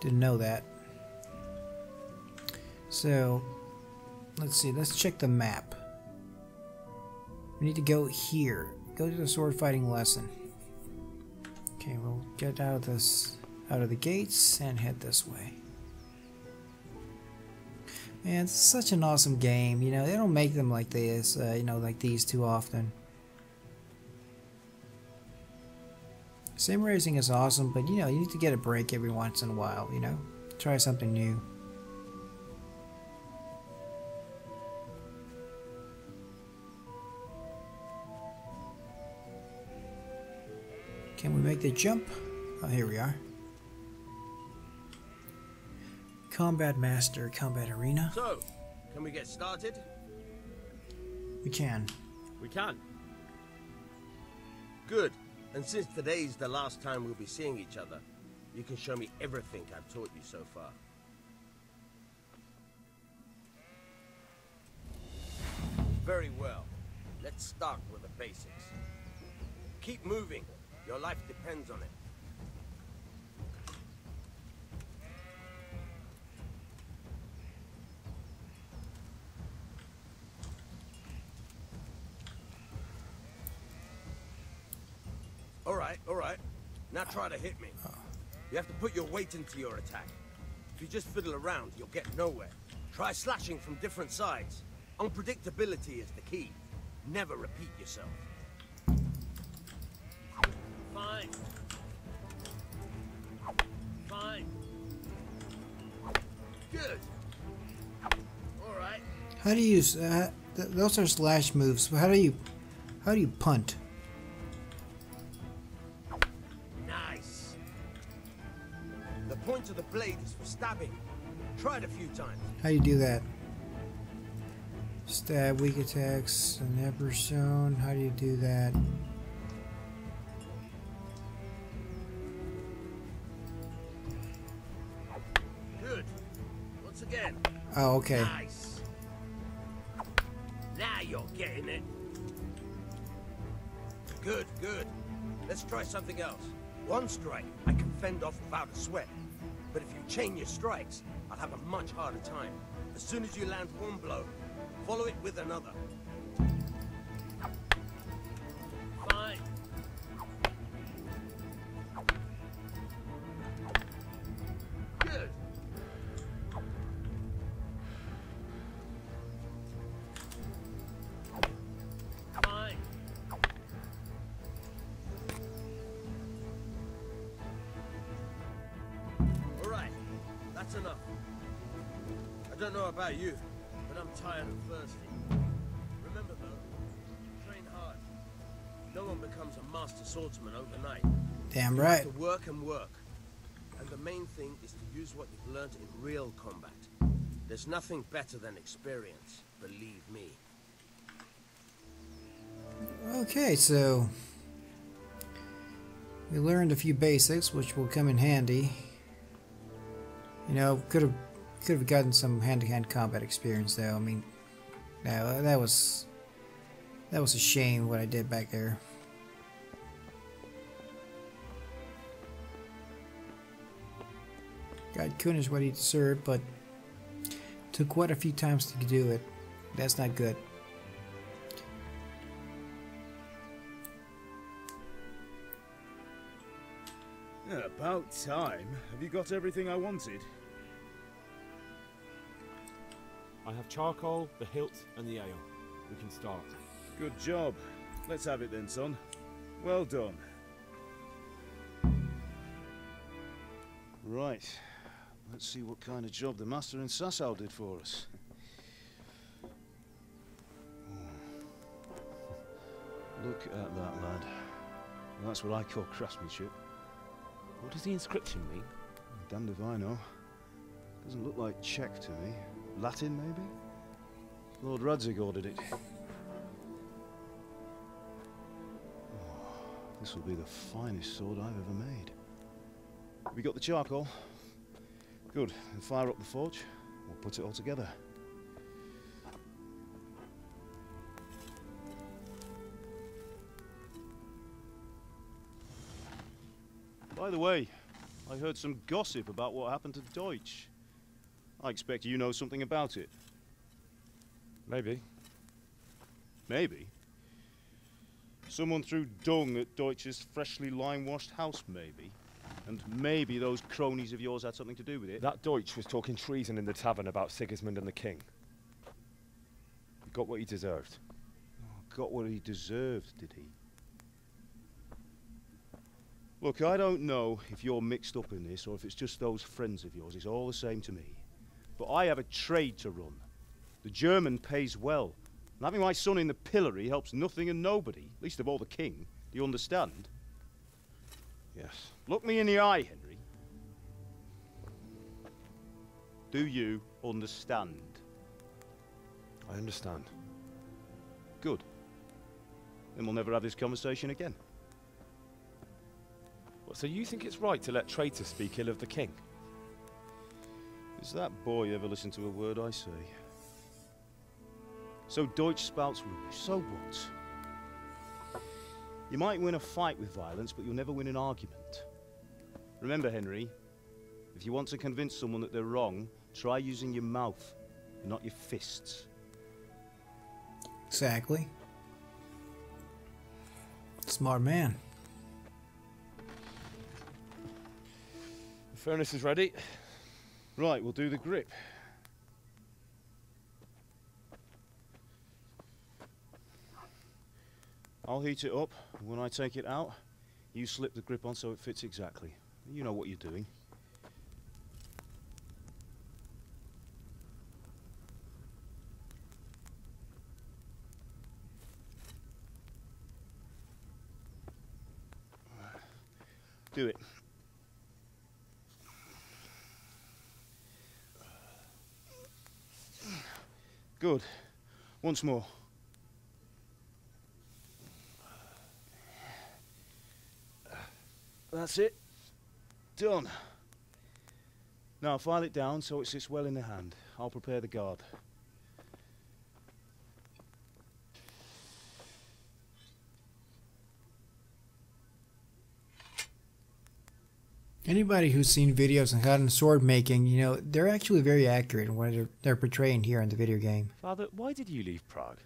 Didn't know that. So, let's see. Let's check the map. We need to go here. Go to the sword fighting lesson. Okay, we'll get out of the gates and head this way. Man, it's such an awesome game. You know, they don't make them like this. You know, like these too often. Sim racing is awesome, but you know, you need to get a break every once in a while. You know, try something new. Can we make the jump? Oh, here we are. Combat Master, Combat Arena. So, can we get started? We can. We can. Good. And since today's the last time we'll be seeing each other, you can show me everything I've taught you so far. Very well. Let's start with the basics. Keep moving. Your life depends on it. All right. Now try to hit me. You have to put your weight into your attack. If you just fiddle around, you'll get nowhere. Try slashing from different sides. Unpredictability is the key. Never repeat yourself. Fine. Good. All right. How do you use? Those are slash moves. How do you punt? Nice. The point of the blade is for stabbing. Try it a few times. How do you do that? Stab, weak attacks, an upper zone. How do you do that? Good. Once again. Oh, okay. Nice. Now you're getting it. Good. Let's try something else. One strike, I can fend off without a sweat. But if you chain your strikes, I'll have a much harder time. As soon as you land one blow, follow it with another. Fine. Good. Fine. All right, that's enough. I don't know about you, but I'm tired and thirsty. Remember though, train hard. No one becomes a master swordsman overnight. Damn You right. have to work and work. And the main thing is to use what you've learned in real combat. There's nothing better than experience, believe me. Okay, so we learned a few basics, which will come in handy. You know, could have gotten some hand-to-hand combat experience, though. I mean, no, that was a shame what I did back there. Got Kunish what he deserved, but took quite a few times to do it. That's not good. Yeah, about time. Have you got everything I wanted? I have charcoal, the hilt, and the ale. We can start. Good job. Let's have it then, son. Well done. Right. Let's see what kind of job the master in Sasau did for us. Look at that, lad. That's what I call craftsmanship. What does the inscription mean? Damned if I know. Doesn't look like Czech to me. Latin, maybe? Lord Radzig ordered it. Oh, this will be the finest sword I've ever made. Have you got the charcoal? Good. Then fire up the forge. We'll put it all together. By the way, I heard some gossip about what happened to Deutsch. I expect you know something about it. Maybe. Maybe. Someone threw dung at Deutsch's freshly lime-washed house, maybe. And maybe those cronies of yours had something to do with it. That Deutsch was talking treason in the tavern about Sigismund and the king. He got what he deserved. Oh, got what he deserved, did he? Look, I don't know if you're mixed up in this or if it's just those friends of yours. It's all the same to me. But I have a trade to run. The German pays well. And having my son in the pillory helps nothing and nobody, least of all the king. Do you understand? Yes. Look me in the eye, Henry. Do you understand? I understand. Good. Then we'll never have this conversation again. What, so you think it's right to let traitors speak ill of the king? Does that boy ever listen to a word I say? So Deutsch spouts rubbish. So what? You might win a fight with violence, but you'll never win an argument. Remember, Henry, if you want to convince someone that they're wrong, try using your mouth, and not your fists. Exactly. Smart man. The furnace is ready. Right, we'll do the grip. I'll heat it up, and when I take it out, you slip the grip on so it fits exactly. You know what you're doing. Do it. Good. Once more. That's it. Done. Now file it down so it sits well in the hand. I'll prepare the guard. Anybody who's seen videos on cotton sword making, you know, they're actually very accurate in what they're portraying here in the video game. Father, why did you leave Prague?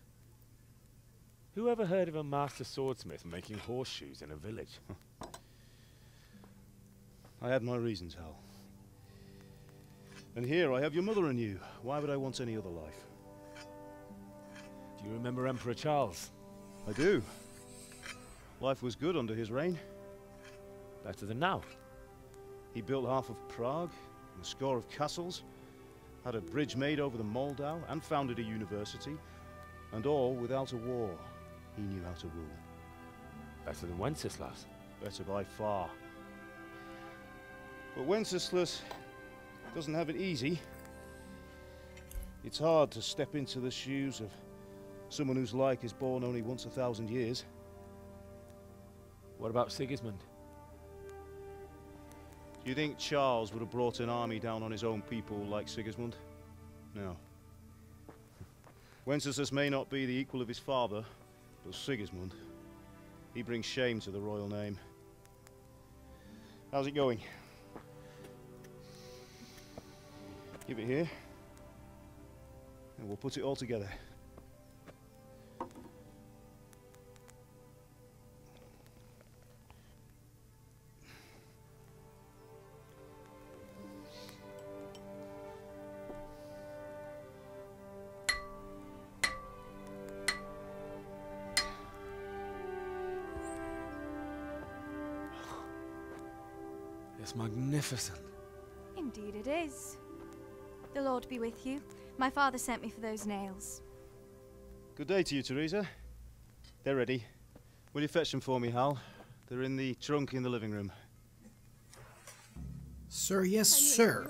Who ever heard of a master swordsmith making horseshoes in a village? I had my reasons, Hal. And here I have your mother and you. Why would I want any other life? Do you remember Emperor Charles? I do. Life was good under his reign. Better than now. He built half of Prague, and a score of castles, had a bridge made over the Moldau, and founded a university, and all without a war. He knew how to rule. Better than Wenceslas. Better by far. But Wenceslas doesn't have it easy. It's hard to step into the shoes of someone whose like is born only once 1,000 years. What about Sigismund? Do you think Charles would have brought an army down on his own people like Sigismund? No. Wenceslas may not be the equal of his father, but Sigismund, he brings shame to the royal name. How's it going? Give it here, and we'll put it all together. It's magnificent. Indeed it is. The Lord be with you. My father sent me for those nails. Good day to you, Teresa. They're ready. Will you fetch them for me, Hal? They're in the trunk in the living room. Sir, yes, sir.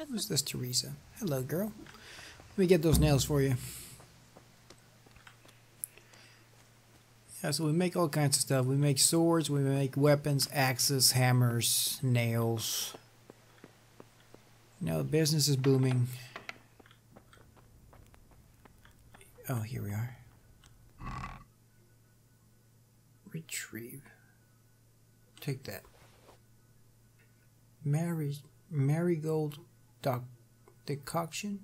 Who's this Teresa? Hello, girl. Let me get those nails for you. Yeah, so we make all kinds of stuff. We make swords, we make weapons, axes, hammers, nails. You know, business is booming. Oh, here we are. Retrieve. Take that. Marigold decoction?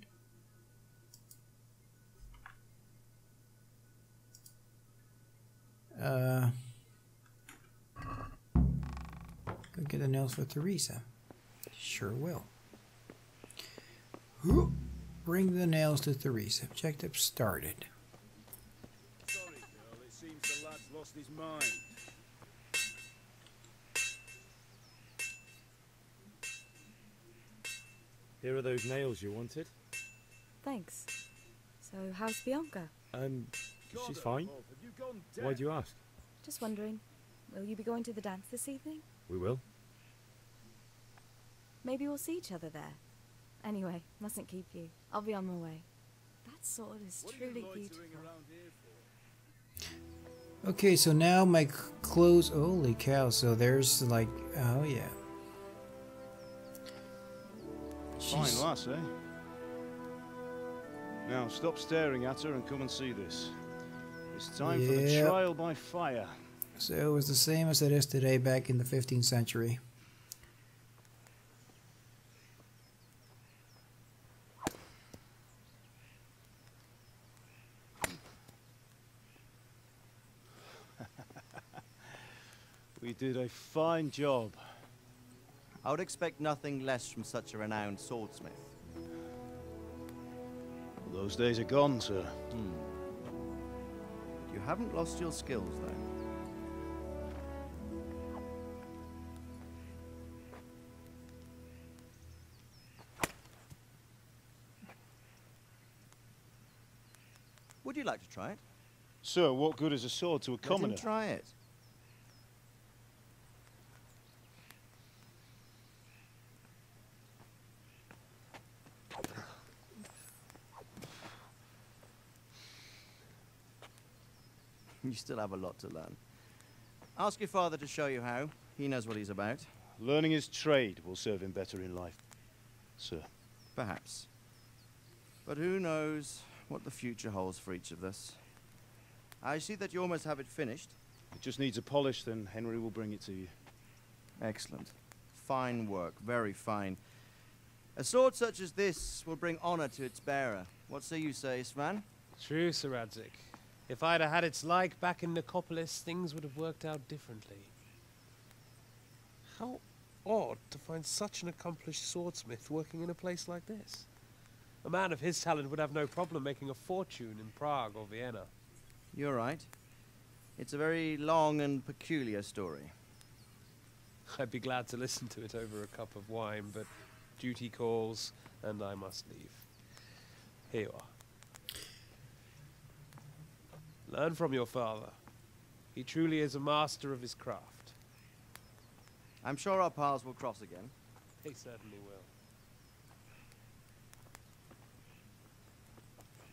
Go get the nails for Teresa. Sure will. Bring the nails to Teresa. Objective started. Sorry, girl. It seems the lad's lost his mind. Here are those nails you wanted. Thanks. So, how's Bianca? She's fine. Have you gone deaf? Why do you ask? Just wondering, will you be going to the dance this evening? We will. Maybe we'll see each other there. Anyway, mustn't keep you. I'll be on my way. That sword is What are you truly loitering beautiful. around here for? Okay, so now my clothes. Holy cow! So there's like, oh yeah. Fine She's- lass, eh? Now stop staring at her and come and see this. It's time for the Yep. trial by fire. So it was the same as it is today back in the 15th century. We did a fine job. I would expect nothing less from such a renowned swordsmith. Those days are gone, sir. You haven't lost your skills, though. Would you like to try it? Sir, what good is a sword to a Let him commoner? try it. You still have a lot to learn. Ask your father to show you how. He knows what he's about. Learning his trade will serve him better in life, sir. Perhaps. But who knows what the future holds for each of us. I see that you almost have it finished. It just needs a polish, then Henry will bring it to you. Excellent. Fine work, very fine. A sword such as this will bring honor to its bearer. What say you, Svan? True, Sir Radzik. If I'd have had its like back in Nicopolis, things would have worked out differently. How odd to find such an accomplished swordsmith working in a place like this. A man of his talent would have no problem making a fortune in Prague or Vienna. You're right. It's a very long and peculiar story. I'd be glad to listen to it over a cup of wine, but duty calls, and I must leave. Here you are. Learn from your father. He truly is a master of his craft. I'm sure our paths will cross again. He certainly will.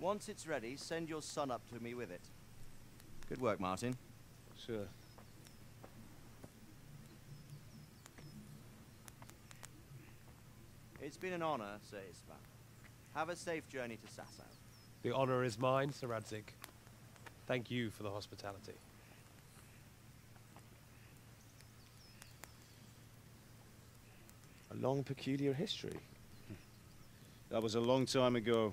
Once it's ready, send your son up to me with it. Good work, Martin. Sir. It's been an honor, Sir Isvan. Have a safe journey to Sasau. The honor is mine, Sir Radzik. Thank you for the hospitality. A long, peculiar history. That was a long time ago.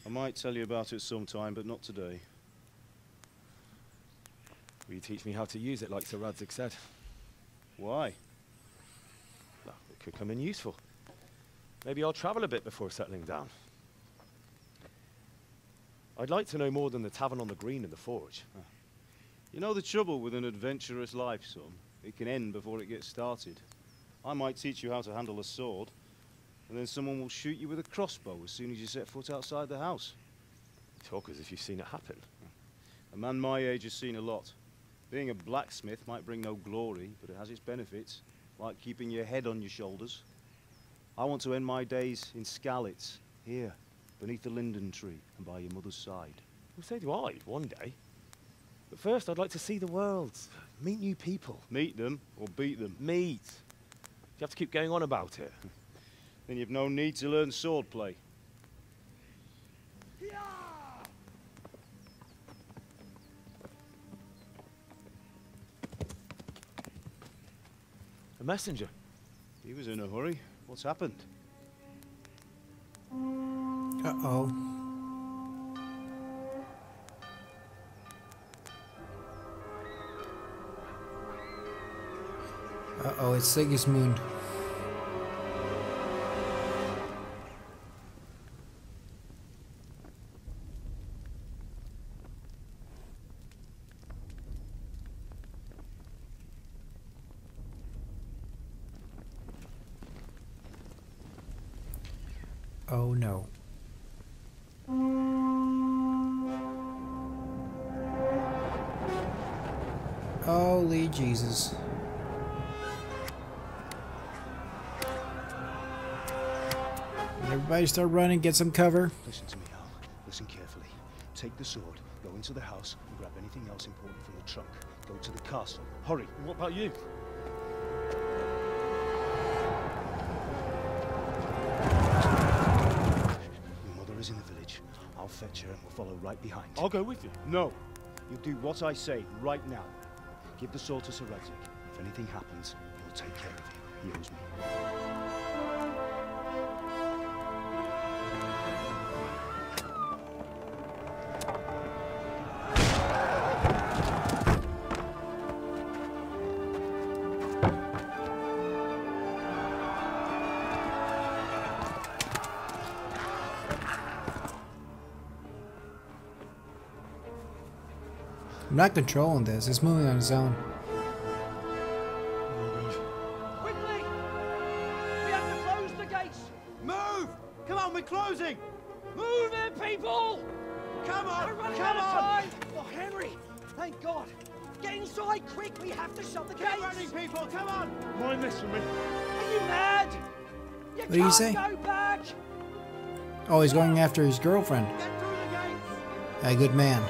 I might tell you about it sometime, but not today. Will you teach me how to use it like Sir Radzik said? Why? Well, it could come in useful. Maybe I'll travel a bit before settling down. I'd like to know more than the tavern on the green and the forge. You know the trouble with an adventurous life, son? It can end before it gets started. I might teach you how to handle a sword, and then someone will shoot you with a crossbow as soon as you set foot outside the house. You talk as if you've seen it happen. A man my age has seen a lot. Being a blacksmith might bring no glory, but it has its benefits, like keeping your head on your shoulders. I want to end my days in Skalitz, here, beneath the linden tree and by your mother's side. Well, so do I, one day. But first, I'd like to see the world, meet new people. Meet them or beat them. Meet. You have to keep going on about it. Then you've no need to learn swordplay. A messenger. He was in a hurry. What's happened? Uh-oh. Uh-oh, it's Sigismund. Oh no. Holy Jesus. Everybody start running, get some cover. Listen to me, Al. Listen carefully. Take the sword, go into the house, and grab anything else important from the trunk. Go to the castle. Hurry. And what about you? Your mother is in the village. I'll fetch her and we'll follow right behind. I'll go with you. No. You'll do what I say right now. Give the sword to Sir Reddick. If anything happens, he'll take care of you. He owes me. I'm not controlling this. It's moving on its own. Quickly! We have to close the gates! Move! Come on, we're closing! Move it, people! Come on! We're running Come out of on! time! Oh, Henry! Thank God! Get inside, quick! We have to shut the Keep gates! running, people! Come on! Mind this for me. Are you mad? You What did he can't say? go back! Oh, he's going after his girlfriend. Get through the gates! A good man.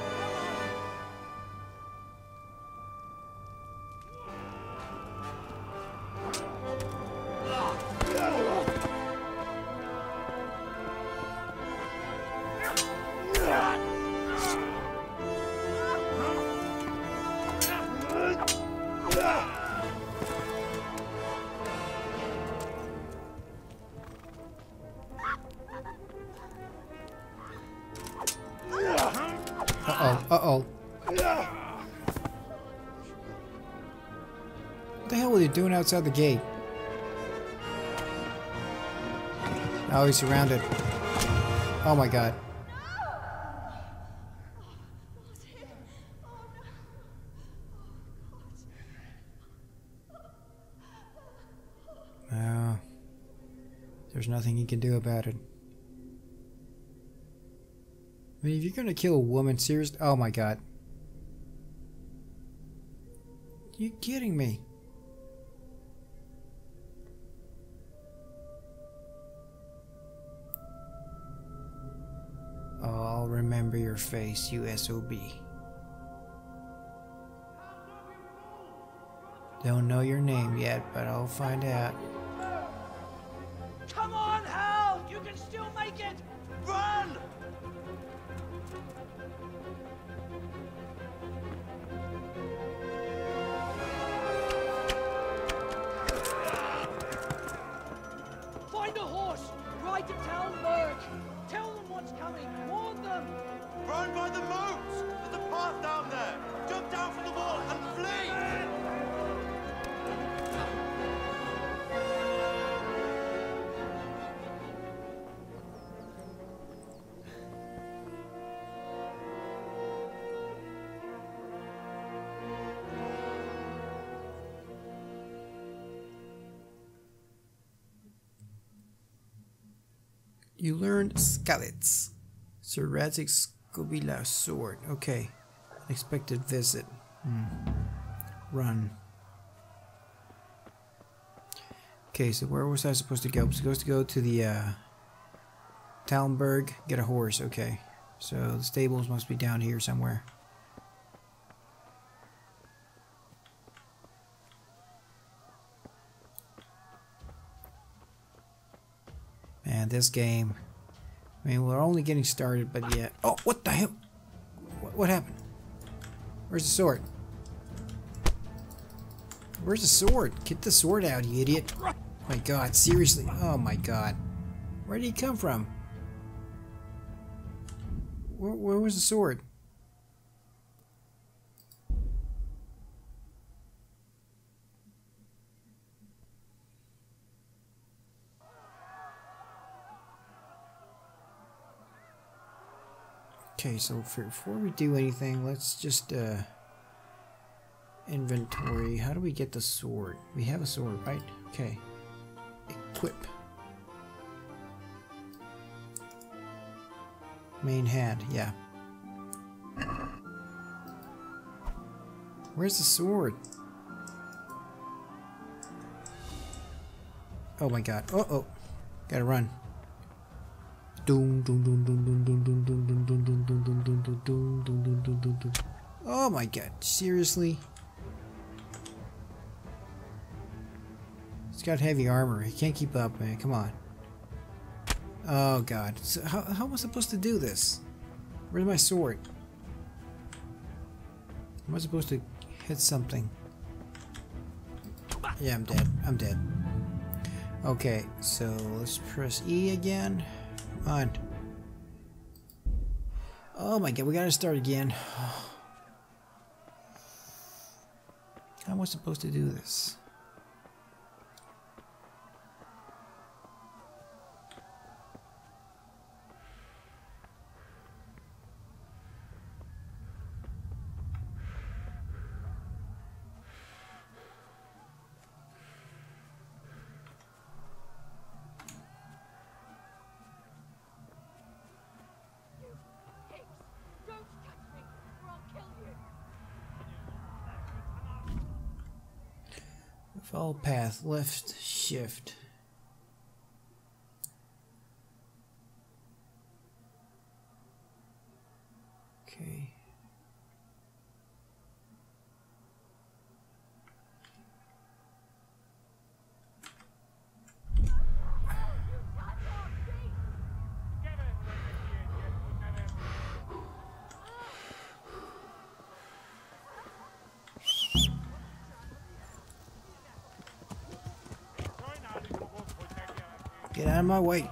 Uh-oh, uh-oh. What the hell were they doing outside the gate? Oh, he's surrounded. Oh my god. Oh. There's nothing he can do about it. I mean, if you're gonna kill a woman, seriously? Oh my god. You kidding me? Oh, I'll remember your face, you SOB. Don't know your name yet, but I'll find out. Come on, Hal! You can still make it! Run! Find a horse! Ride to Talmberg! Tell them what's coming! Warn them! Run by the moats! There's a path down there! Jump down from the wall and flee! You learned Skalitz. Sir Radzig's Scobila sword. Okay. Unexpected visit. Run. Okay, so where was I supposed to go? I was supposed to go to the Talmberg, get a horse. Okay. So the stables must be down here somewhere. Man, this game. I mean, we're only getting started, but yeah. Oh, what the hell? What happened? Where's the sword? Where's the sword? Get the sword out, you idiot. My god, seriously? Oh my god. Where did he come from? Where was the sword? Okay, so before we do anything, let's just inventory. How do we get the sword? We have a sword, right? Okay. Equip. Main hand, yeah. Where's the sword? Oh my god. Oh. Gotta run. Oh my god, seriously? It's got heavy armor. He can't keep up, man. Come on. Oh god. So how am I supposed to do this? Where's my sword? Am I supposed to hit something? Yeah, I'm dead. I'm dead. Okay, so let's press E again. Come on. Oh my god, we gotta start again. How am I supposed to do this? Follow path, left shift. Okay. Get out of my way.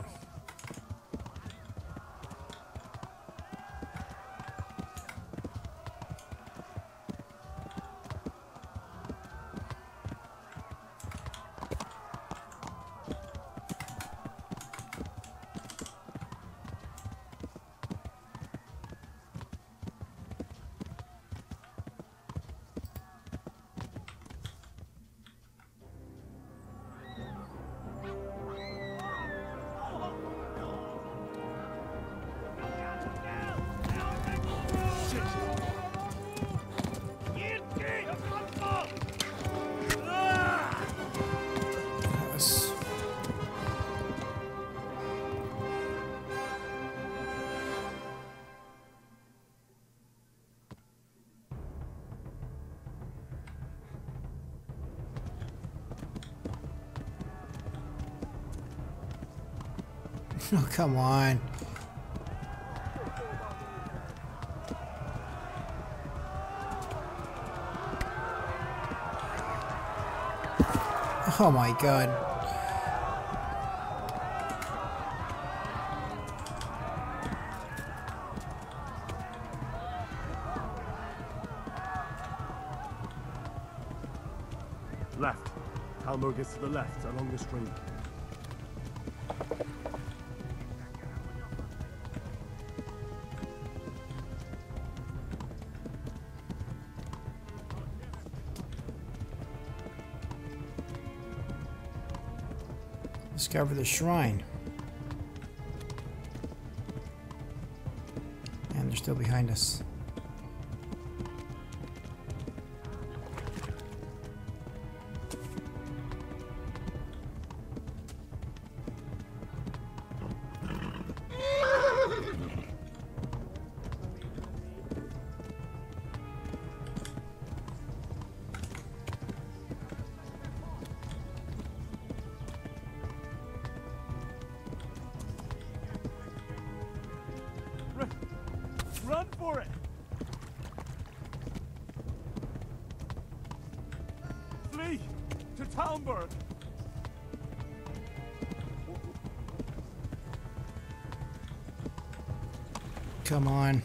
Yes. Oh, come on. Oh my god. Left. Halmore gets to the left, along the stream. Discover the shrine. And they're still behind us. Run for it! Flee to Talmberg! Come on.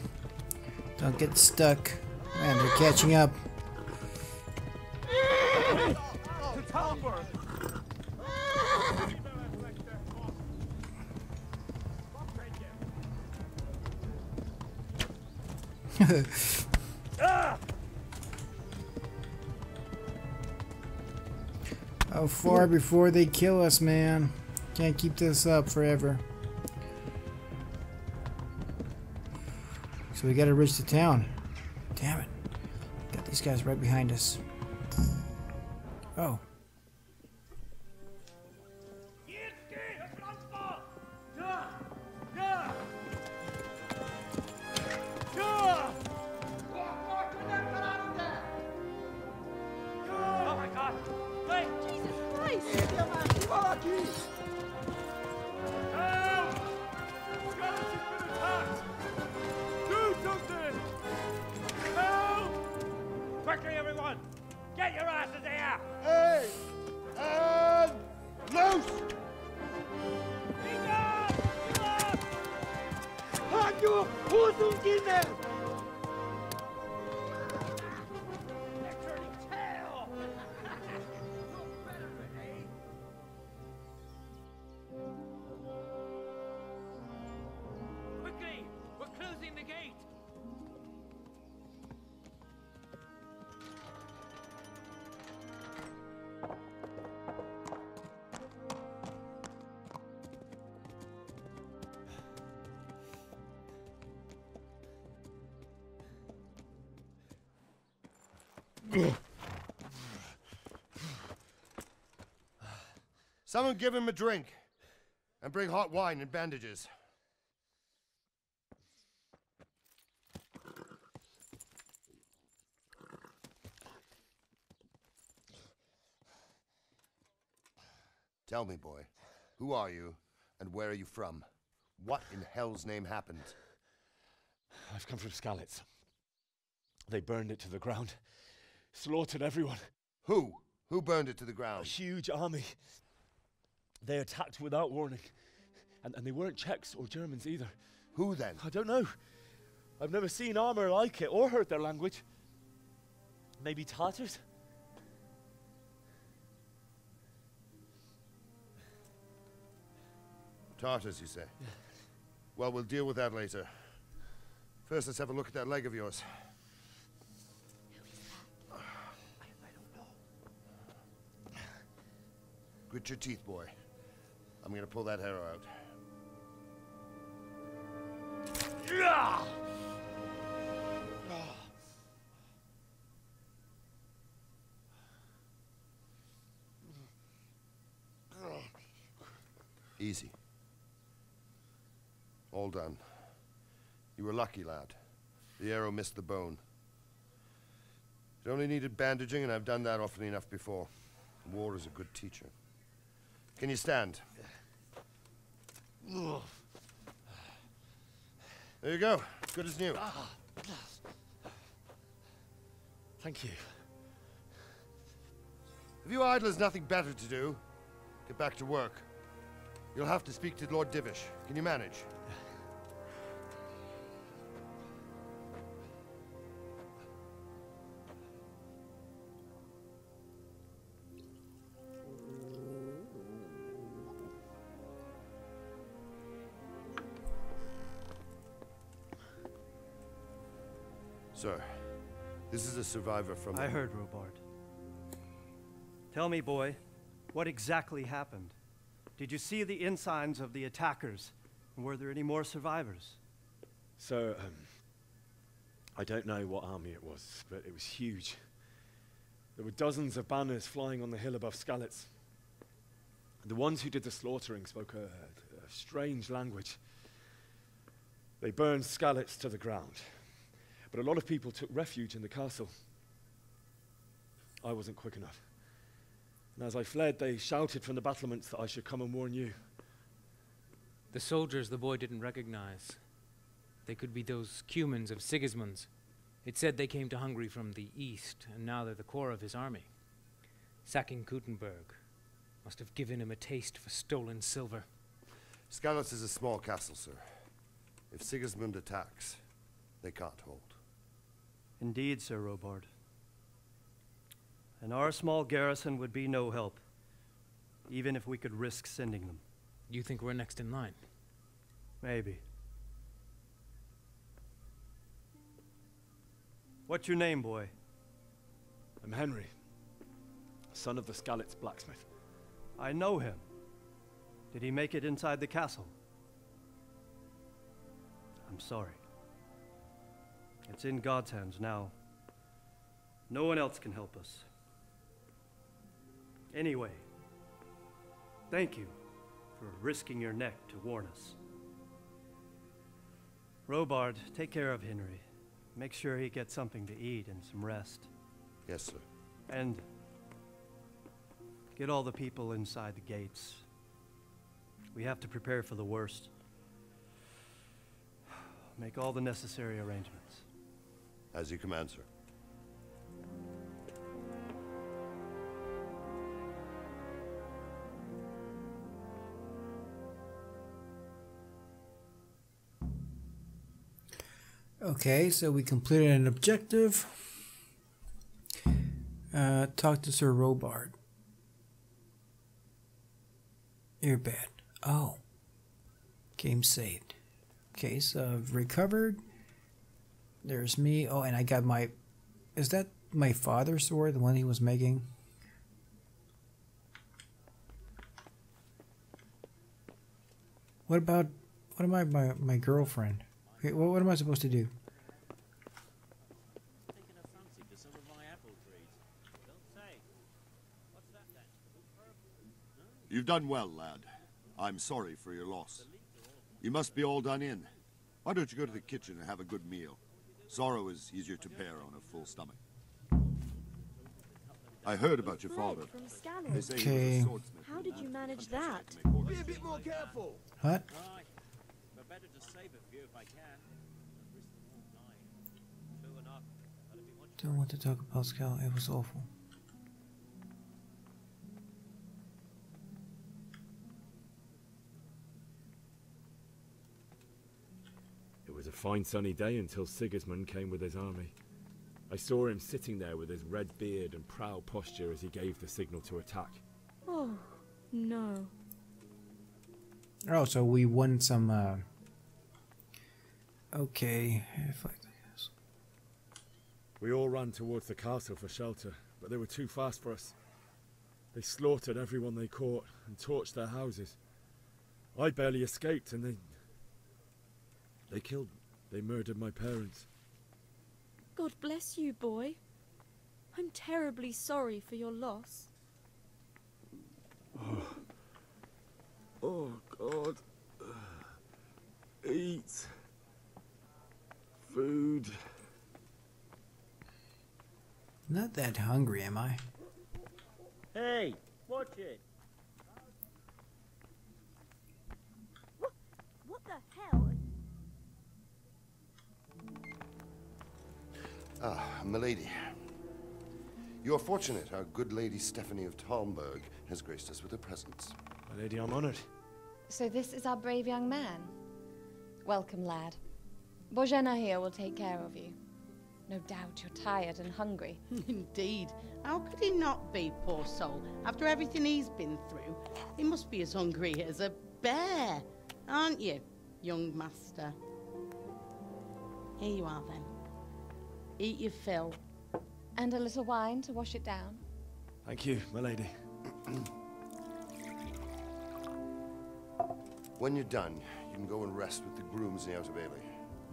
Don't get stuck. Man, they're catching up. How far before they kill us, man? Can't keep this up forever. So we gotta reach the town. Damn it. Got these guys right behind us. Oh. Quickly, everyone! Get your asses here! Hey! And loose! Hanyo! Hosenkinder! They're turning tail! Quickly! We're closing the gate! Someone give him a drink. And bring hot wine and bandages. Tell me, boy, who are you and where are you from? What in hell's name happened? I've come from Skalitz. They burned it to the ground. Slaughtered everyone. Who? Who burned it to the A ground? huge army. They attacked without warning. And they weren't Czechs or Germans either. Who then? I don't know. I've never seen armor like it or heard their language. Maybe Tatars? Tartars, you say? Yeah. Well, we'll deal with that later. First, let's have a look at that leg of yours. I don't know. Grit your teeth, boy. I'm gonna pull that arrow out. Easy. All done. You were lucky, lad. The arrow missed the bone. It only needed bandaging, and I've done that often enough before. War is a good teacher. Can you stand? There you go. Good as new. Thank you. If you idlers nothing better to do, get back to work. You'll have to speak to Lord Divish. Can you manage? Sir, this is a survivor from... I heard, Robard. Tell me, boy, what exactly happened? Did you see the ensigns of the attackers? And were there any more survivors? So, I don't know what army it was, but it was huge. There were dozens of banners flying on the hill above Skalitz. The ones who did the slaughtering spoke a strange language. They burned Skalitz to the ground. But a lot of people took refuge in the castle. I wasn't quick enough. And as I fled, they shouted from the battlements that I should come and warn you. The soldiers the boy didn't recognize. They could be those Cumans of Sigismund's. It said they came to Hungary from the east, and now they're the core of his army. Sacking Gutenberg must have given him a taste for stolen silver. Skalitz is a small castle, sir. If Sigismund attacks, they can't hold. Indeed, Sir Robard. And our small garrison would be no help, even if we could risk sending them. You think we're next in line? Maybe. What's your name, boy? I'm Henry, son of the Skalitz blacksmith. I know him. Did he make it inside the castle? I'm sorry. It's in God's hands now. No one else can help us. Anyway, thank you for risking your neck to warn us. Robard, take care of Henry. Make sure he gets something to eat and some rest. Yes, sir. And get all the people inside the gates. We have to prepare for the worst. Make all the necessary arrangements. As you command, sir. Okay, so we completed an objective. Talk to Sir Robard. You're bad. Oh. Game saved. Okay, so I've recovered. There's me. Oh, and I got my... Is that my father's sword? The one he was making? What about... What am I... My girlfriend? Okay, what am I supposed to do? You've done well, lad. I'm sorry for your loss. You must be all done in. Why don't you go to the kitchen and have a good meal? Sorrow is easier to bear on a full stomach. I heard about your father. From Scanners. They say he was a swordsmith. How did you manage that? Be a bit more careful. What? But better to save a few if I can. True enough. Don't want to talk about Scal. It was awful. It was a fine sunny day until Sigismund came with his army. I saw him sitting there with his red beard and proud posture as he gave the signal to attack. Oh, no. Oh, so we won some, Okay. We all ran towards the castle for shelter, but they were too fast for us. They slaughtered everyone they caught and torched their houses. I barely escaped, and they killed me. They murdered my parents. God bless you, boy. I'm terribly sorry for your loss. Oh, God. Eat. Food. Not that hungry, am I? Hey, watch it. What the hell? Ah, milady. You are fortunate our good lady Stephanie of Talmberg has graced us with her presence. My lady, I'm honored. So this is our brave young man. Welcome, lad. Bojena here will take care of you. No doubt you're tired and hungry. Indeed. How could he not be, poor soul? After everything he's been through, he must be as hungry as a bear. Aren't you, young master? Here you are, then. Eat your fill. And a little wine to wash it down. Thank you, my lady. When you're done, you can go and rest with the grooms in the Outer Bailey.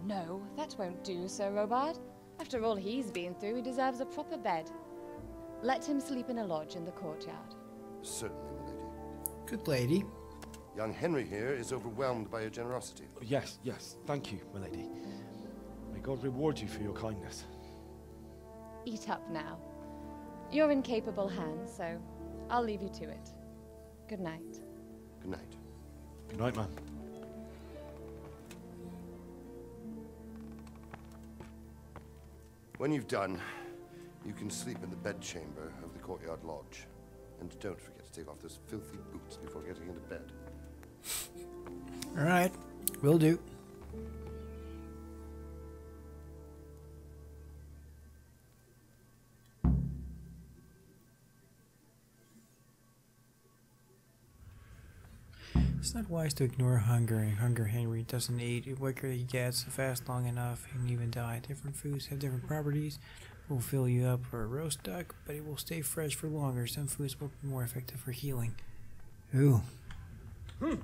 No, that won't do, Sir Robard. After all he's been through, he deserves a proper bed. Let him sleep in a lodge in the courtyard. Certainly, milady. Good lady. Young Henry here is overwhelmed by your generosity. Yes, yes. Thank you, my lady. May God reward you for your kindness. Eat up now. You're in capable hands, so I'll leave you to it. Good night. Good night. Good night, ma'am. When you've done, you can sleep in the bedchamber of the courtyard lodge. And don't forget to take off those filthy boots before getting into bed. Alright, will do. It's not wise to ignore hunger. Hunger Henry doesn't eat. The quicker he gets, fast long enough, he can even die. Different foods have different properties. Will fill you up for a roast duck, but it will stay fresh for longer. Some foods will be more effective for healing. Ooh. You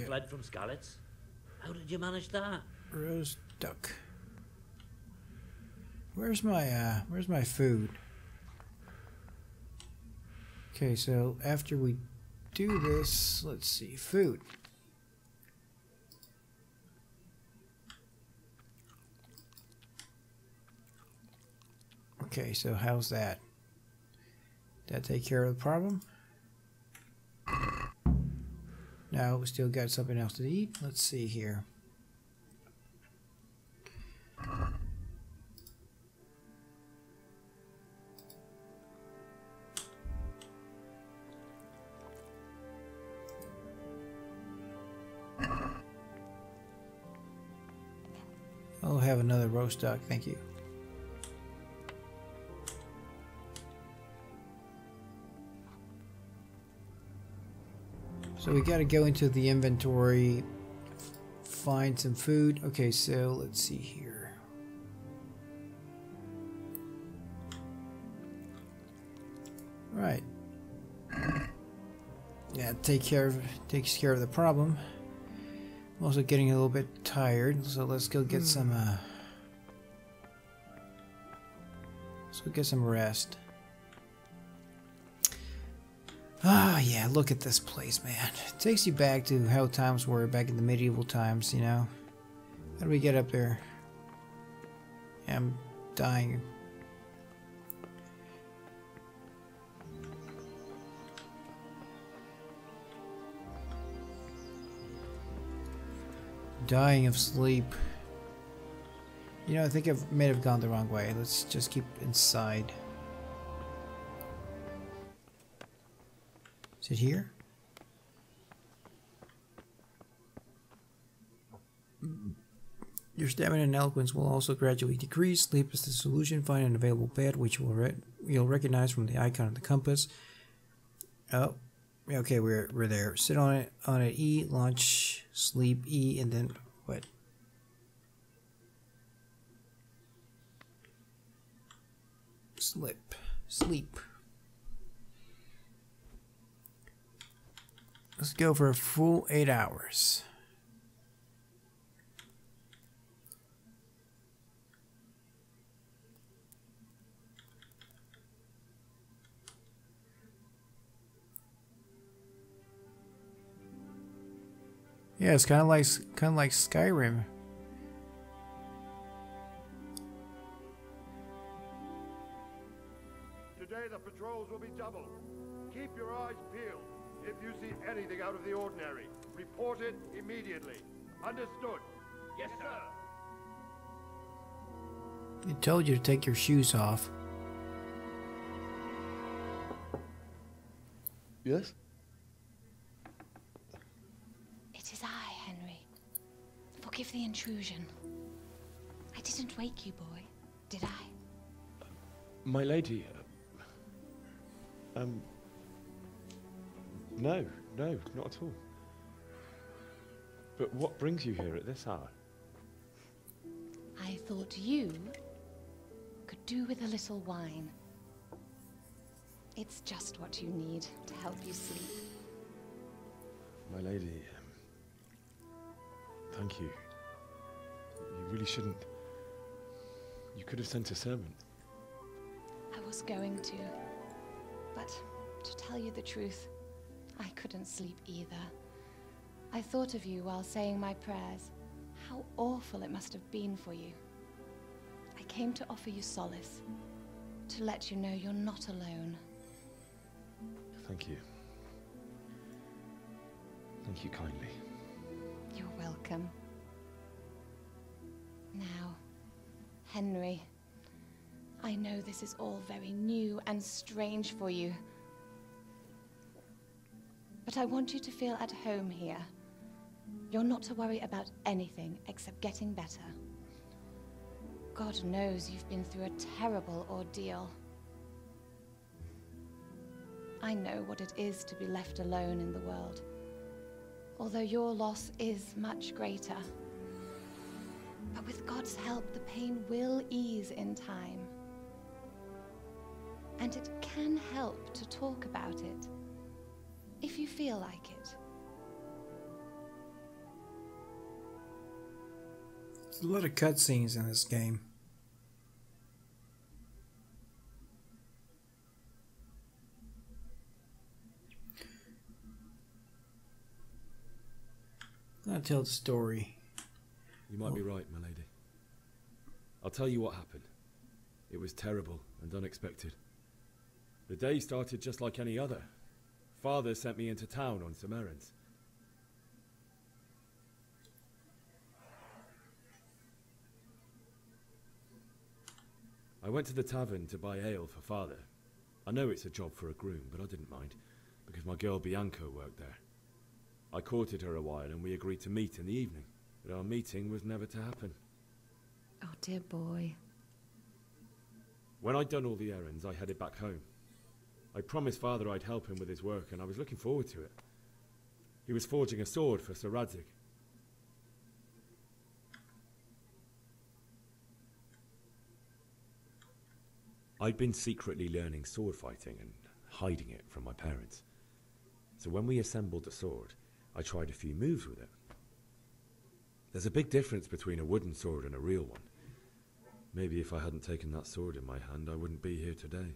fled from Skalitz? How did you manage that? Roast duck. Where's my food? Okay, so after we do this, let's see, food. Okay, so how's that? Did that take care of the problem? No, we still got something else to eat. Let's see here. I'll have another roast duck, thank you. So we gotta go into the inventory, find some food. Okay, so let's see here. Right. Yeah, takes care of the problem. I'm also getting a little bit tired, so let's go get some let's go get some rest. Ah, yeah, look at this place, man. It takes you back to how times were back in the medieval times, you know? How do we get up there? Yeah, I'm dying. Dying of sleep. You know, I think I may have gone the wrong way. Let's just keep inside. Is it here? Your stamina and eloquence will also gradually decrease. Sleep is the solution. Find an available bed, which you'll recognize from the icon of the compass. Oh, okay, we're there. Sit on it. E, launch, sleep, E, and then what? Sleep. Let's go for a full 8 hours. Yeah, it's kind of like Skyrim. Today the patrols will be doubled. Keep your eyes peeled. If you see anything out of the ordinary, report it immediately. Understood? Yes, sir. He told you to take your shoes off. Yes? It is I, Henry. Forgive the intrusion. I didn't wake you, boy, did I? My lady, no, not at all. But what brings you here at this hour? I thought you could do with a little wine. It's just what you need to help you sleep. My lady, thank you. You really shouldn't. You could have sent a servant. I was going to, but to tell you the truth, I couldn't sleep either. I thought of you while saying my prayers. How awful it must have been for you. I came to offer you solace, to let you know you're not alone. Thank you. Thank you kindly. You're welcome. Now, Henry, I know this is all very new and strange for you, but I want you to feel at home here. You're not to worry about anything except getting better. God knows you've been through a terrible ordeal. I know what it is to be left alone in the world. Although your loss is much greater. But with God's help, the pain will ease in time. And it can help to talk about it, if you feel like it. There's a lot of cutscenes in this game. I'll tell the story. You might be right, my lady. I'll tell you what happened. It was terrible and unexpected. The day started just like any other. Father sent me into town on some errands. I went to the tavern to buy ale for Father. I know it's a job for a groom, but I didn't mind, because my girl Bianca worked there. I courted her a while and we agreed to meet in the evening, but our meeting was never to happen. Oh, dear boy. When I'd done all the errands, I headed back home. I promised Father I'd help him with his work, and I was looking forward to it. He was forging a sword for Sir Radzig. I'd been secretly learning sword fighting and hiding it from my parents. So when we assembled the sword, I tried a few moves with it. There's a big difference between a wooden sword and a real one. Maybe if I hadn't taken that sword in my hand, I wouldn't be here today.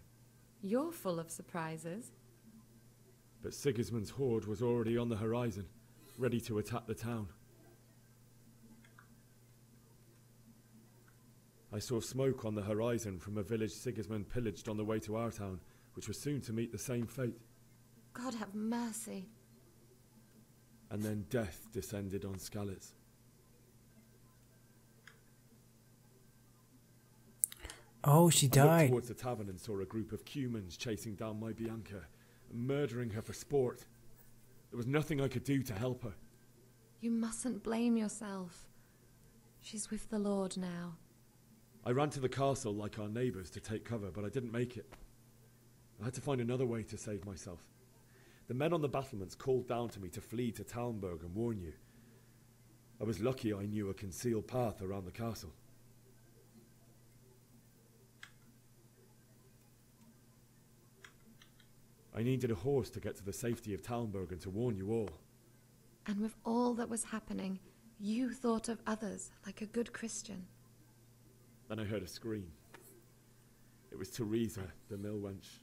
You're full of surprises. But Sigismund's horde was already on the horizon, ready to attack the town. I saw smoke on the horizon from a village Sigismund pillaged on the way to our town, which was soon to meet the same fate. God have mercy. And then death descended on Skalitz. Oh, she I died. looked towards the tavern and saw a group of Cumans chasing down my Bianca and murdering her for sport. There was nothing I could do to help her. You mustn't blame yourself. She's with the Lord now. I ran to the castle like our neighbours to take cover, but I didn't make it. I had to find another way to save myself. The men on the battlements called down to me to flee to Talmberg and warn you. I was lucky I knew a concealed path around the castle. I needed a horse to get to the safety of Talmberg and to warn you all. And with all that was happening, you thought of others like a good Christian. Then I heard a scream. It was Teresa, the mill wench.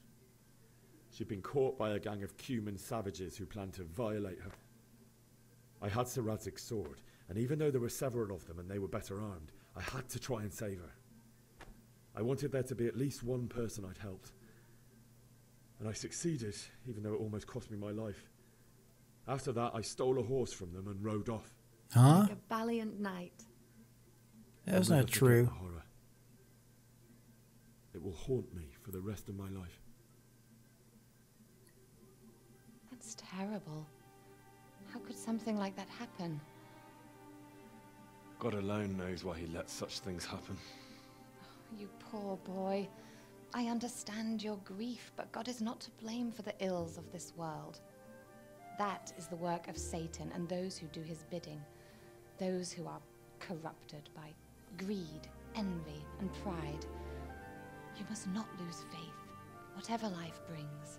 She'd been caught by a gang of Cuman savages who planned to violate her. I had Sir Radzig's sword, and even though there were several of them and they were better armed, I had to try and save her. I wanted there to be at least one person I'd helped. And I succeeded, even though it almost cost me my life. After that, I stole a horse from them and rode off. Huh? Like a valiant knight. That's I'll not never forget true. the horror. It will haunt me for the rest of my life. That's terrible. How could something like that happen? God alone knows why he lets such things happen. You poor boy. I understand your grief, but God is not to blame for the ills of this world. That is the work of Satan and those who do his bidding. Those who are corrupted by greed, envy, and pride. You must not lose faith, whatever life brings.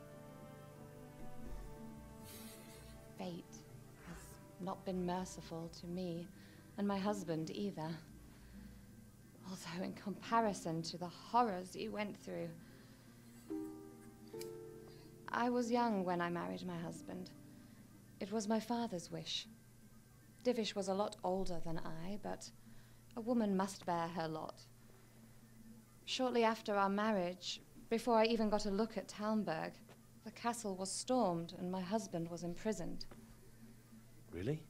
Fate has not been merciful to me, and my husband either. Although in comparison to the horrors you went through. I was young when I married my husband. It was my father's wish. Divish was a lot older than I, but a woman must bear her lot. Shortly after our marriage, before I even got a look at Talmberg, the castle was stormed and my husband was imprisoned. Really?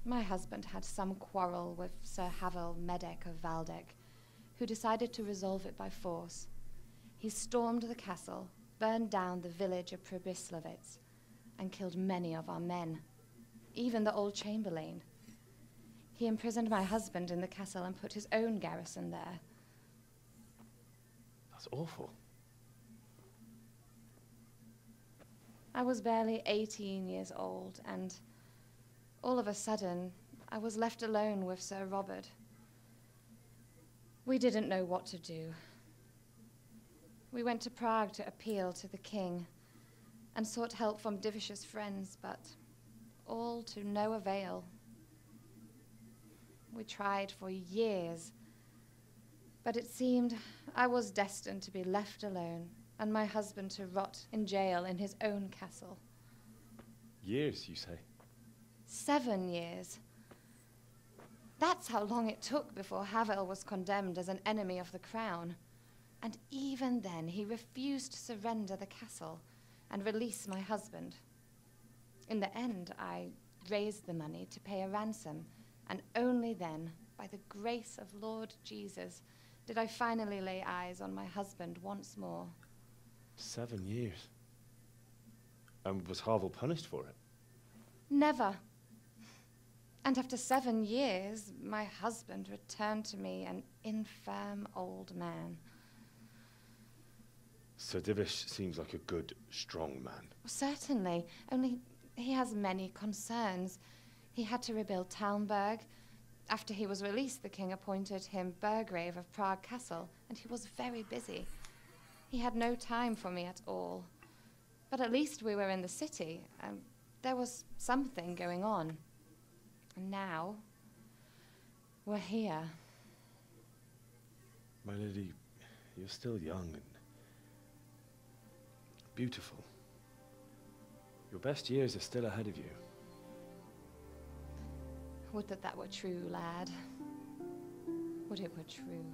My husband had some quarrel with Sir Havel Medek of Valdek, who decided to resolve it by force. He stormed the castle, burned down the village of Pribyslavitz, and killed many of our men, even the old chamberlain. He imprisoned my husband in the castle and put his own garrison there. That's awful. I was barely 18 years old, and all of a sudden, I was left alone with Sir Robert. We didn't know what to do. We went to Prague to appeal to the king and sought help from Divish's friends, but all to no avail. We tried for years, but it seemed I was destined to be left alone and my husband to rot in jail in his own castle. Years, you say? 7 years. That's how long it took before Havel was condemned as an enemy of the crown. And even then, he refused to surrender the castle and release my husband. In the end, I raised the money to pay a ransom, and only then, by the grace of Lord Jesus, did I finally lay eyes on my husband once more. 7 years? And was Havel punished for it? Never. And after 7 years, my husband returned to me an infirm old man. Sir Divish seems like a good, strong man. Certainly, only he has many concerns. He had to rebuild Talmberg. After he was released, the king appointed him Burgrave of Prague Castle, and he was very busy. He had no time for me at all. But at least we were in the city, and there was something going on. And now, we're here. My lady, you're still young and beautiful. Your best years are still ahead of you. Would that were true, lad. Would it were true.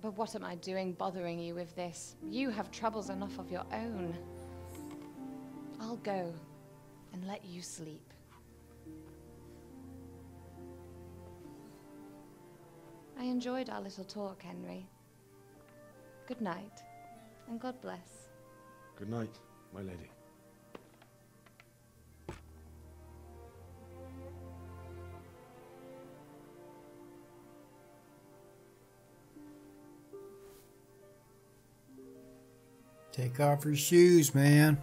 But what am I doing bothering you with this? You have troubles enough of your own. I'll go and let you sleep. I enjoyed our little talk, Henry. Good night, and God bless. Good night, my lady. Take off your shoes, man.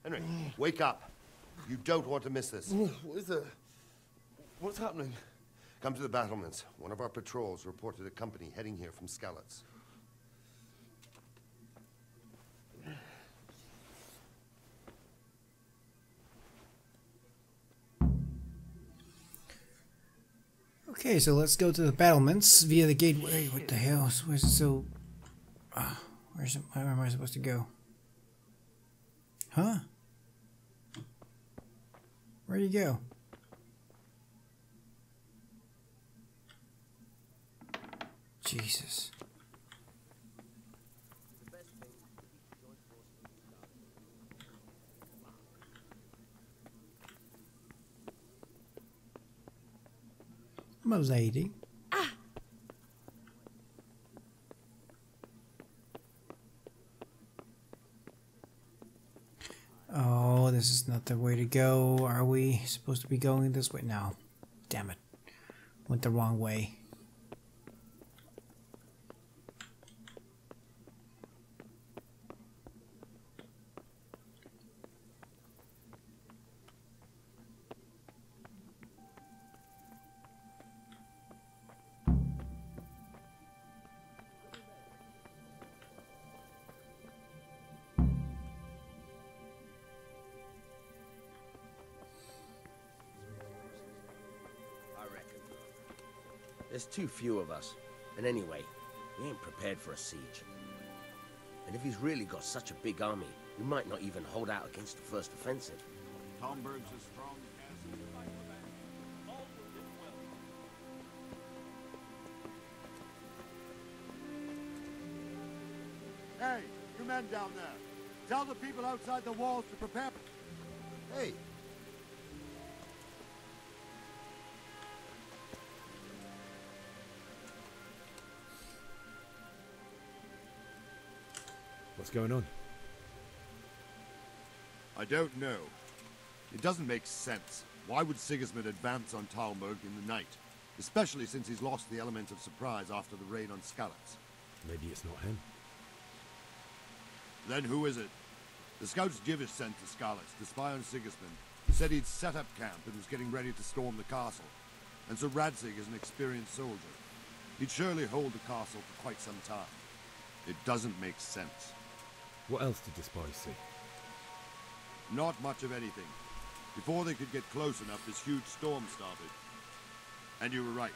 Henry, wake up. You don't want to miss this. What is it? What's happening? Come to the battlements. One of our patrols reported a company heading here from Skalitz. Okay, so let's go to the battlements via the gateway. What the hell? Where's it so... where am I supposed to go? Huh? Where'd you go? Jesus. My lady. Oh, this is not the way to go. Are we supposed to be going this way? No. Damn it. Went the wrong way. There's too few of us. And anyway, we ain't prepared for a siege. And if he's really got such a big army, we might not even hold out against the first offensive. Talmberg's a strong castle. Hey, you men down there. Tell the people outside the walls to prepare. Hey. What's going on? I don't know. It doesn't make sense. Why would Sigismund advance on Talmberg in the night? Especially since he's lost the element of surprise after the raid on Skalitz. Maybe it's not him. Then who is it? The scouts Jivish sent to Skalitz to spy on Sigismund said he'd set up camp and was getting ready to storm the castle. And so Radzig is an experienced soldier. He'd surely hold the castle for quite some time. It doesn't make sense. What else did the spies see? Not much of anything. Before they could get close enough, this huge storm started. And you were right.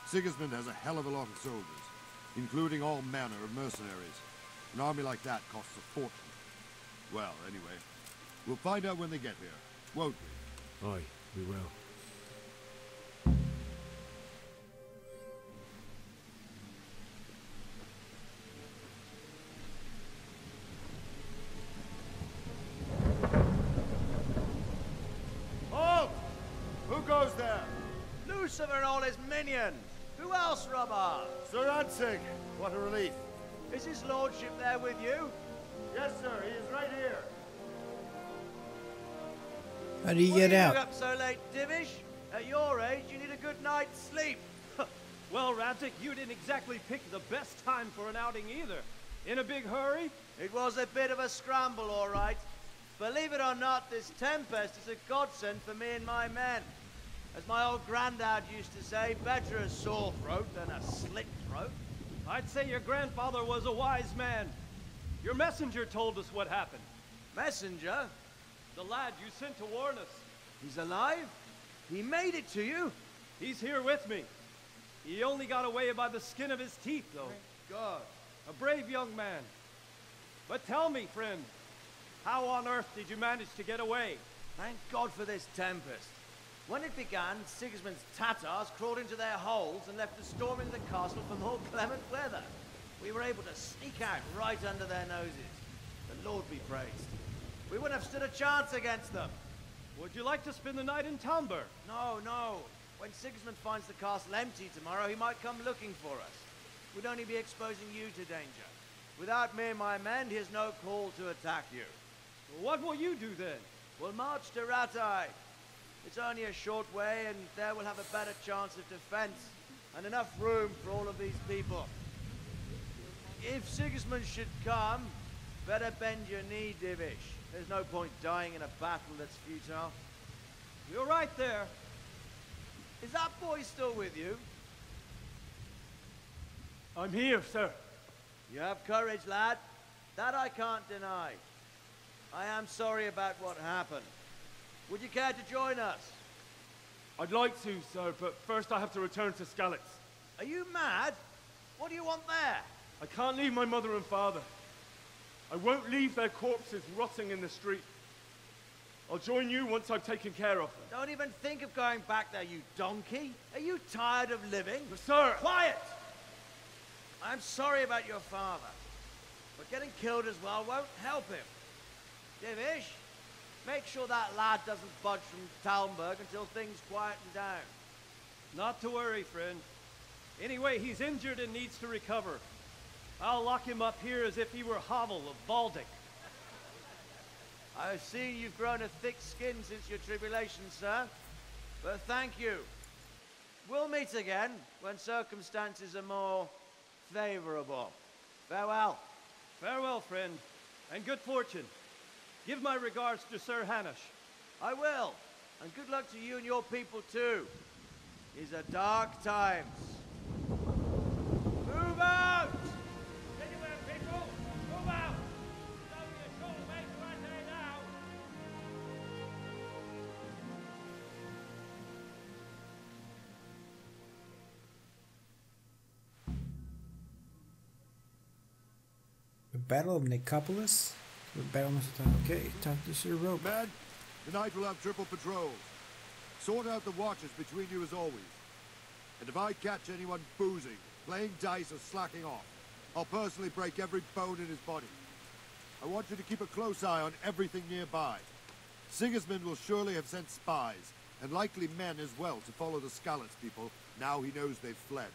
Sigismund has a hell of a lot of soldiers, including all manner of mercenaries. An army like that costs a fortune. Well, anyway, we'll find out when they get here, won't we? Aye, we will. Halt! Who goes there? Lucifer and all his minions. Who else, Robert? Sir Radzig, what a relief. Is his lordship there with you? Yes, sir, he is right here. How do you get out? Up so late, Divish? At your age, you need a good night's sleep. Well, Radzig, you didn't exactly pick the best time for an outing either. In a big hurry? It was a bit of a scramble, all right. Believe it or not, this tempest is a godsend for me and my men. As my old granddad used to say, better a sore throat than a slit throat. I'd say your grandfather was a wise man. Your messenger told us what happened. Messenger? The lad you sent to warn us. He's alive? He made it to you? He's here with me. He only got away by the skin of his teeth, though. Thank God. A brave young man. But tell me, friend, how on earth did you manage to get away? Thank God for this tempest. When it began, Sigismund's Tatars crawled into their holes and left us storming the castle for more clement weather. We were able to sneak out right under their noses. The Lord be praised. We wouldn't have stood a chance against them. Would you like to spend the night in Talmberg? No, no. When Sigismund finds the castle empty tomorrow, he might come looking for us. We'd only be exposing you to danger. Without me and my men, he has no call to attack you. What will you do then? We'll march to Ratai. It's only a short way, and there we'll have a better chance of defense, and enough room for all of these people. If Sigismund should come, better bend your knee, Divish. There's no point dying in a battle that's futile. You're right there. Is that boy still with you? I'm here, sir. You have courage, lad. That I can't deny. I am sorry about what happened. Would you care to join us? I'd like to, sir, but first I have to return to Skalitz. Are you mad? What do you want there? I can't leave my mother and father. I won't leave their corpses rotting in the street. I'll join you once I've taken care of them. Don't even think of going back there, you donkey. Are you tired of living? Sir! Quiet! I'm sorry about your father, but getting killed as well won't help him. Divish, make sure that lad doesn't budge from Talmberg until things quieten down. Not to worry, friend. Anyway, he's injured and needs to recover. I'll lock him up here as if he were Havel of Baldic. I've seen you've grown a thick skin since your tribulation, sir. But thank you. We'll meet again when circumstances are more favorable. Farewell. Farewell, friend, and good fortune. Give my regards to Sir Hanush. I will. And good luck to you and your people, too. These are dark times. Move out! Anywhere, people! Move out! It's only a short way to Rattay now! Battle of Nicopolis? The battle must have okay, talk to Sir Rope. Men, tonight we'll have triple patrols. Sort out the watches between you as always. And if I catch anyone boozing, playing dice or slacking off, I'll personally break every bone in his body. I want you to keep a close eye on everything nearby. Sigismund will surely have sent spies, and likely men as well, to follow the Skalitz people, now he knows they've fled.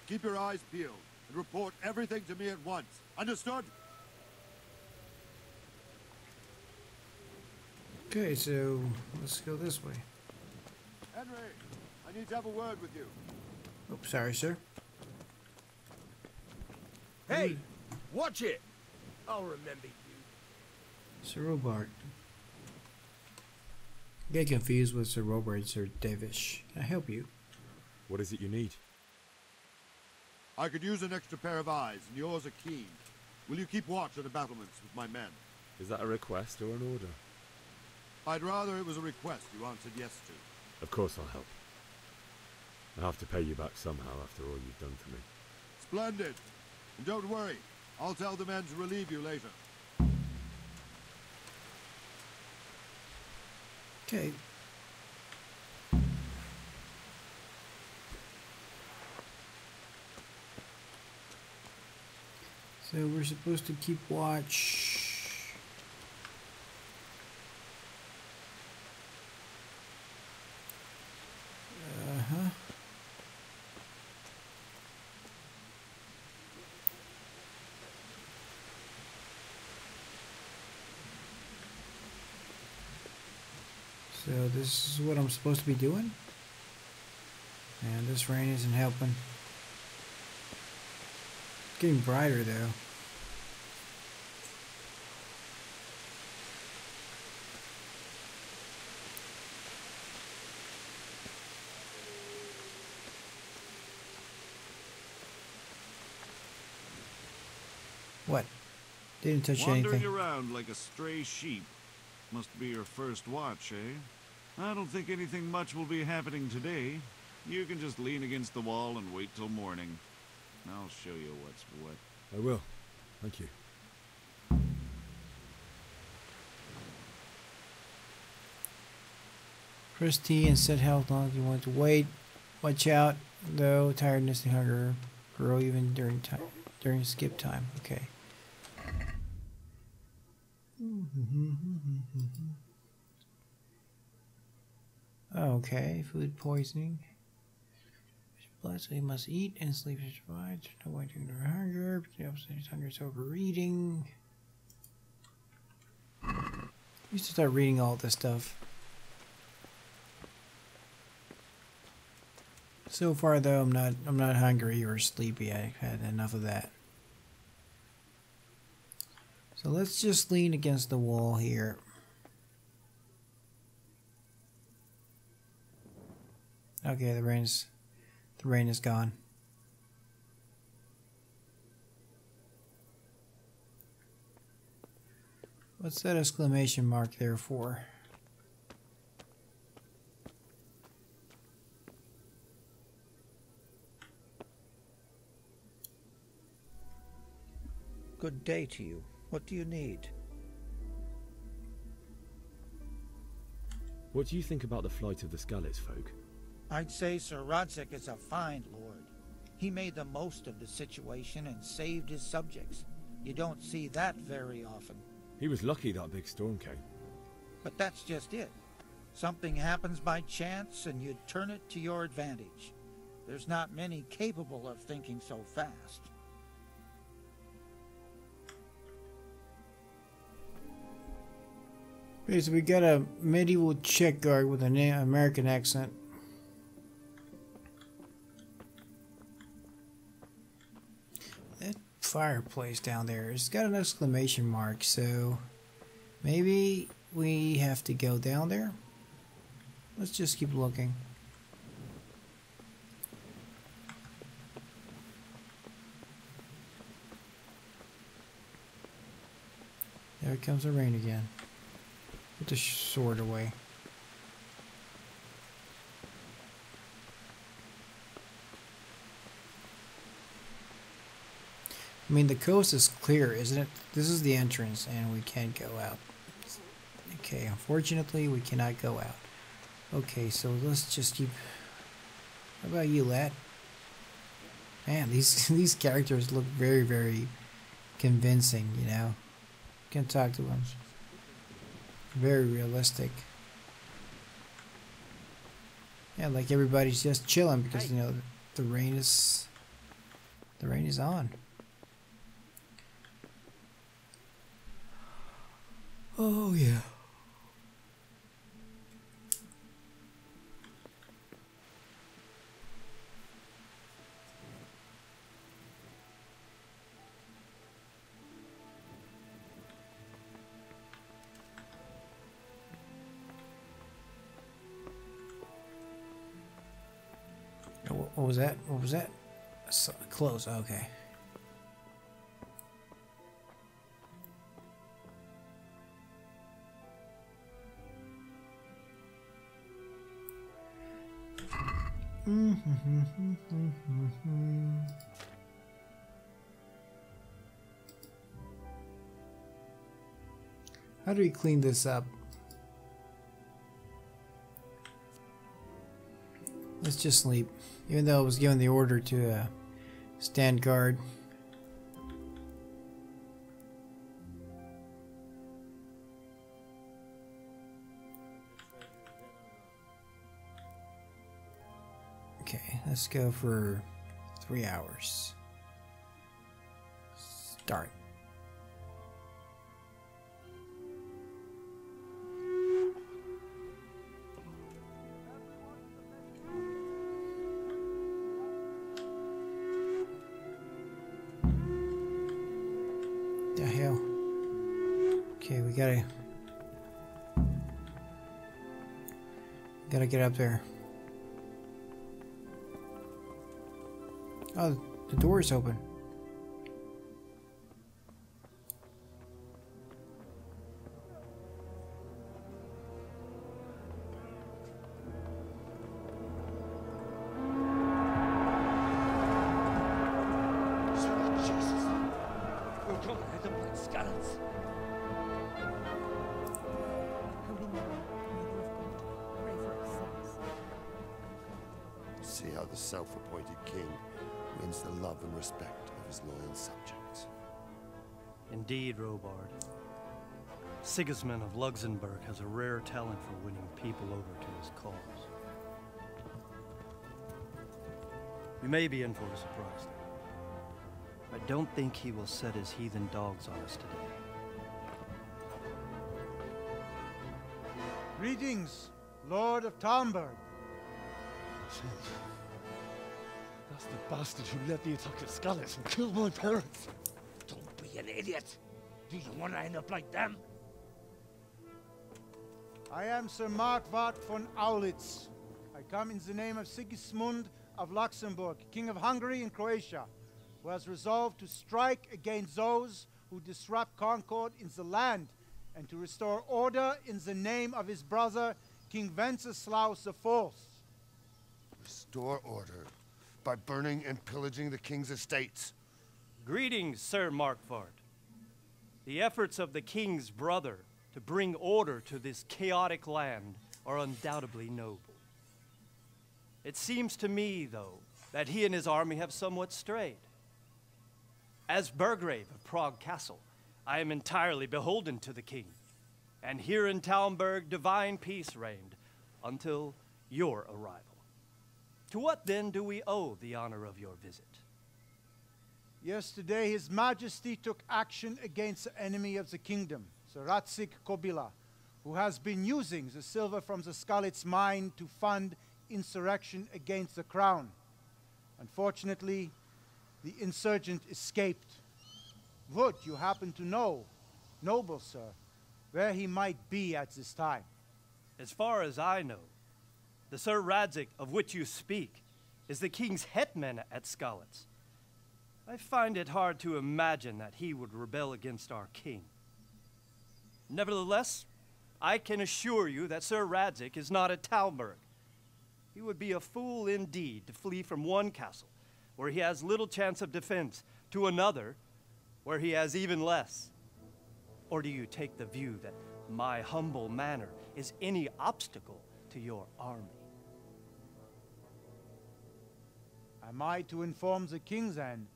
Keep your eyes peeled, and report everything to me at once. Understood? Okay, so let's go this way. Henry, I need to have a word with you. Oh, sorry, sir. Hey, watch it! I'll remember you. Sir Robert. Get confused with Sir Robert and Sir Davish. Can I help you? What is it you need? I could use an extra pair of eyes, and yours are keen. Will you keep watch on the battlements with my men? Is that a request or an order? I'd rather it was a request you answered yes to. Of course I'll help. I have to pay you back somehow after all you've done for me. Splendid. And don't worry, I'll tell the men to relieve you later. Okay. So we're supposed to keep watch. Uh-huh. So this is what I'm supposed to be doing? And this rain isn't helping. It's getting brighter though. What? Didn't touch Wandering anything. around like a stray sheep. Must be your first watch, eh? I don't think anything much will be happening today. You can just lean against the wall and wait till morning. I'll show you what's what. I will. Thank you. Press T and set health long as you want to wait. Watch out, though. Tiredness and hunger grow even during skip time. Okay. Okay, food poisoning. Blood, so you must eat and sleep to survive. There's no way to ignore hunger. The opposite of hunger is overeating. I used to start reading all this stuff. So far though, I'm not hungry or sleepy. I've had enough of that. So let's just lean against the wall here. Okay, the rain is gone. What's that exclamation mark there for? Good day to you. What do you need? What do you think about the flight of the Skalitz folk? I'd say Sir Rodzik is a fine lord. He made the most of the situation and saved his subjects. You don't see that very often. He was lucky that big storm came. But that's just it. Something happens by chance and you turn it to your advantage. There's not many capable of thinking so fast. Okay, so we got a medieval Czech guard with an American accent. That fireplace down there, it's got an exclamation mark, so maybe we have to go down there. Let's just keep looking. There comes the rain again. Put the sword away. I mean, the coast is clear, isn't it? This is the entrance, and we can't go out. Okay, unfortunately, we cannot go out. Okay, so let's just keep... How about you, lad? Man, these characters look very, very convincing, you know? Can talk to them. Very realistic. Yeah, like everybody's just chilling because, you know, the rain is on. Oh, yeah. What was that? What was that? Close. Okay. How do we clean this up? Let's just sleep. Even though I was given the order to stand guard. Okay, let's go for 3 hours. Start. The hell? Okay, we gotta get up there. Oh, the door is open. See how the self-appointed king wins the love and respect of his loyal subjects. Indeed, Robard. Sigismund of Luxembourg has a rare talent for winning people over to his cause. We may be in for a surprise, though. I don't think he will set his heathen dogs on us today. Greetings, Lord of Talmberg. That's the bastard who led the attack at Scarlet and killed my parents. Don't be an idiot. Do you want to end up like them? I am Sir Markwart von Aulitz. I come in the name of Sigismund of Luxembourg, King of Hungary and Croatia, who has resolved to strike against those who disrupt concord in the land and to restore order in the name of his brother, King Wenceslaus IV. Restore order by burning and pillaging the king's estates. Greetings, Sir Markwart. The efforts of the king's brother to bring order to this chaotic land are undoubtedly noble. It seems to me, though, that he and his army have somewhat strayed. As Burgrave of Prague Castle, I am entirely beholden to the king, and here in Talmberg divine peace reigned until your arrival. To what then do we owe the honor of your visit? Yesterday, His Majesty took action against the enemy of the kingdom, Sir Radzik Kobila, who has been using the silver from the Skalitz mine to fund insurrection against the crown. Unfortunately, the insurgent escaped. Would you happen to know, noble sir, where he might be at this time? As far as I know, the Sir Radzik of which you speak is the king's hetman at Skalitz. I find it hard to imagine that he would rebel against our king. Nevertheless, I can assure you that Sir Radzik is not at Talmberg. He would be a fool indeed to flee from one castle, where he has little chance of defense, to another, where he has even less? Or do you take the view that my humble manner is any obstacle to your army? Am I to inform the king then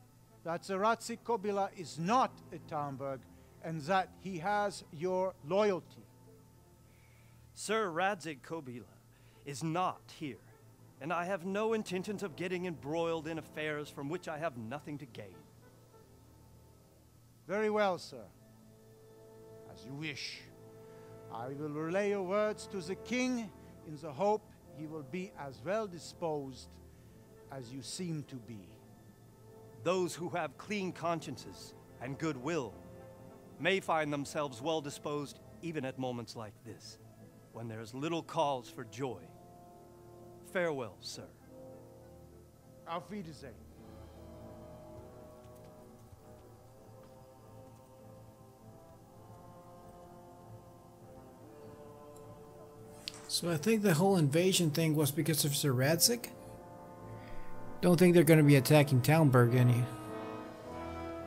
that Sir Ratzik Kobila is not at Talmberg and that he has your loyalty? Sir Radzik Kobila is not here, and I have no intentions of getting embroiled in affairs from which I have nothing to gain. Very well, sir. As you wish. I will relay your words to the king in the hope he will be as well disposed as you seem to be. Those who have clean consciences and goodwill may find themselves well disposed even at moments like this, when there is little cause for joy. Farewell, sir. Auf Wiedersehen. So I think the whole invasion thing was because of Sir Radzik. Don't think they're going to be attacking Talmberg any.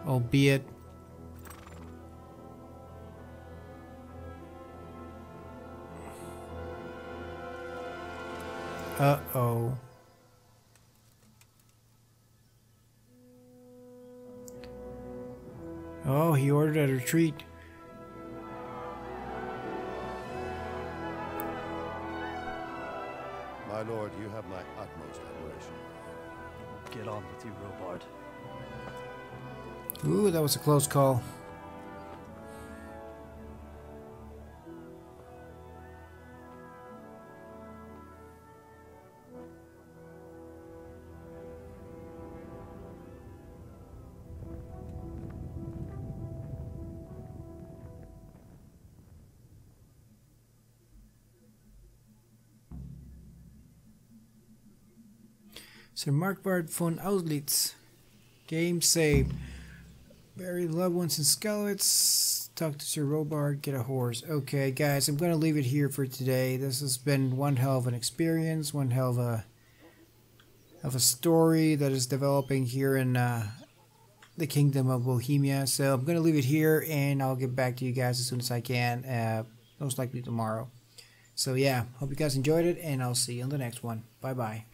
Albeit. Uh-oh. Oh, he ordered a retreat. My lord, you have my utmost admiration. Get on with you, Robard. Ooh, that was a close call. Sir Markvard von Auslitz. Game saved. Bury loved ones in Skalitz. Talk to Sir Robard. Get a horse. Okay, guys, I'm going to leave it here for today. This has been one hell of an experience. One hell of a story that is developing here in the Kingdom of Bohemia. So I'm going to leave it here, and I'll get back to you guys as soon as I can. Most likely tomorrow. So yeah, hope you guys enjoyed it, and I'll see you on the next one. Bye-bye.